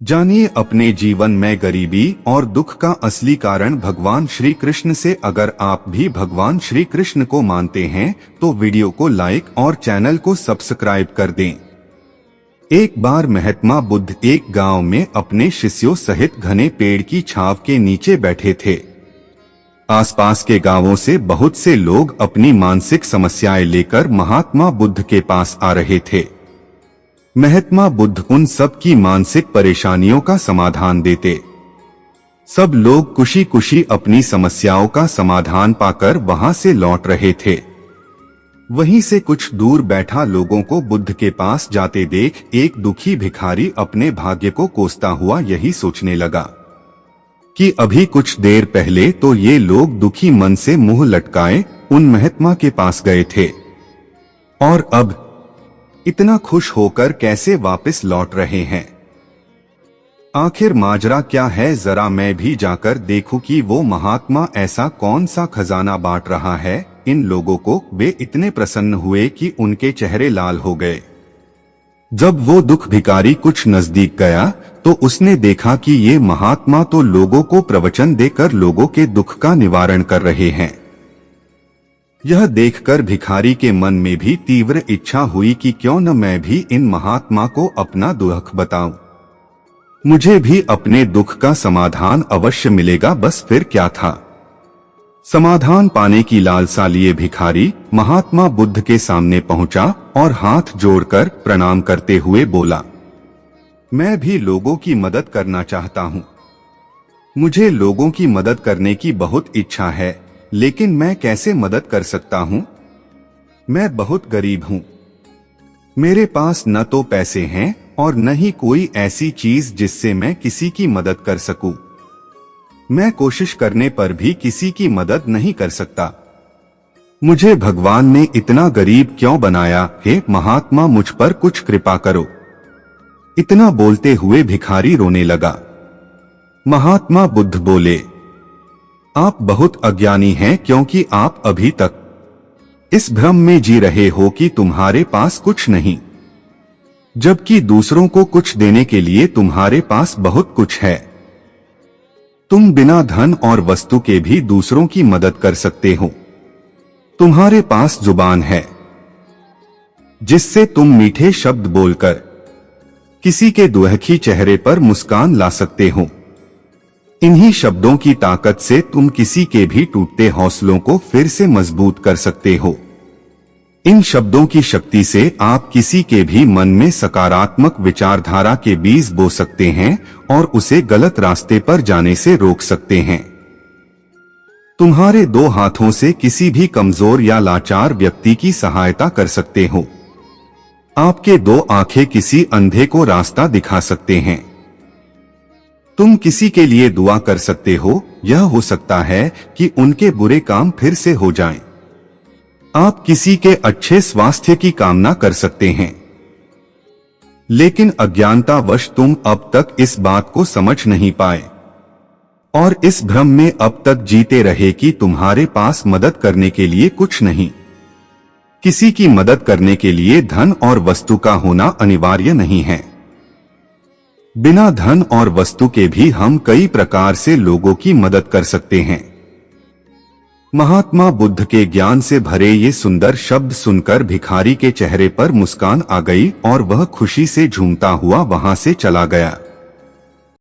जानिए अपने जीवन में गरीबी और दुख का असली कारण भगवान श्री कृष्ण से। अगर आप भी भगवान श्री कृष्ण को मानते हैं तो वीडियो को लाइक और चैनल को सब्सक्राइब कर दें। एक बार महात्मा बुद्ध एक गांव में अपने शिष्यों सहित घने पेड़ की छांव के नीचे बैठे थे। आसपास के गांवों से बहुत से लोग अपनी मानसिक समस्याएं लेकर महात्मा बुद्ध के पास आ रहे थे। महात्मा बुद्ध उन सब की मानसिक परेशानियों का समाधान देते। सब लोग खुशी खुशी अपनी समस्याओं का समाधान पाकर वहां से लौट रहे थे। वहीं से कुछ दूर बैठा लोगों को बुद्ध के पास जाते देख एक दुखी भिखारी अपने भाग्य को कोसता हुआ यही सोचने लगा कि अभी कुछ देर पहले तो ये लोग दुखी मन से मुंह लटकाए उन महात्मा के पास गए थे और अब इतना खुश होकर कैसे वापस लौट रहे हैं। आखिर माजरा क्या है, जरा मैं भी जाकर देखूं कि वो महात्मा ऐसा कौन सा खजाना बांट रहा है इन लोगों को। वे इतने प्रसन्न हुए कि उनके चेहरे लाल हो गए। जब वो दुख भिखारी कुछ नजदीक गया तो उसने देखा कि ये महात्मा तो लोगों को प्रवचन देकर लोगों के दुख का निवारण कर रहे हैं। यह देखकर भिखारी के मन में भी तीव्र इच्छा हुई कि क्यों न मैं भी इन महात्मा को अपना दुख बताऊं। मुझे भी अपने दुख का समाधान अवश्य मिलेगा। बस फिर क्या था, समाधान पाने की लालसा लिए भिखारी महात्मा बुद्ध के सामने पहुंचा और हाथ जोड़कर प्रणाम करते हुए बोला, मैं भी लोगों की मदद करना चाहता हूं। मुझे लोगों की मदद करने की बहुत इच्छा है, लेकिन मैं कैसे मदद कर सकता हूं? मैं बहुत गरीब हूं। मेरे पास न तो पैसे हैं और न ही कोई ऐसी चीज जिससे मैं किसी की मदद कर सकूं। मैं कोशिश करने पर भी किसी की मदद नहीं कर सकता। मुझे भगवान ने इतना गरीब क्यों बनाया? हे महात्मा, मुझ पर कुछ कृपा करो। इतना बोलते हुए भिखारी रोने लगा। महात्मा बुद्ध बोले, आप बहुत अज्ञानी हैं, क्योंकि आप अभी तक इस भ्रम में जी रहे हो कि तुम्हारे पास कुछ नहीं, जबकि दूसरों को कुछ देने के लिए तुम्हारे पास बहुत कुछ है। तुम बिना धन और वस्तु के भी दूसरों की मदद कर सकते हो। तुम्हारे पास जुबान है जिससे तुम मीठे शब्द बोलकर किसी के दुखी चेहरे पर मुस्कान ला सकते हो। इन्हीं शब्दों की ताकत से तुम किसी के भी टूटते हौसलों को फिर से मजबूत कर सकते हो। इन शब्दों की शक्ति से आप किसी के भी मन में सकारात्मक विचारधारा के बीज बो सकते हैं और उसे गलत रास्ते पर जाने से रोक सकते हैं। तुम्हारे दो हाथों से किसी भी कमजोर या लाचार व्यक्ति की सहायता कर सकते हो। आपके दो आंखें किसी अंधे को रास्ता दिखा सकते हैं। तुम किसी के लिए दुआ कर सकते हो। यह हो सकता है कि उनके बुरे काम फिर से हो जाएं। आप किसी के अच्छे स्वास्थ्य की कामना कर सकते हैं, लेकिन अज्ञानतावश तुम अब तक इस बात को समझ नहीं पाए और इस भ्रम में अब तक जीते रहे कि तुम्हारे पास मदद करने के लिए कुछ नहीं। किसी की मदद करने के लिए धन और वस्तु का होना अनिवार्य नहीं है। बिना धन और वस्तु के भी हम कई प्रकार से लोगों की मदद कर सकते हैं। महात्मा बुद्ध के ज्ञान से भरे ये सुंदर शब्द सुनकर भिखारी के चेहरे पर मुस्कान आ गई और वह खुशी से झूमता हुआ वहां से चला गया।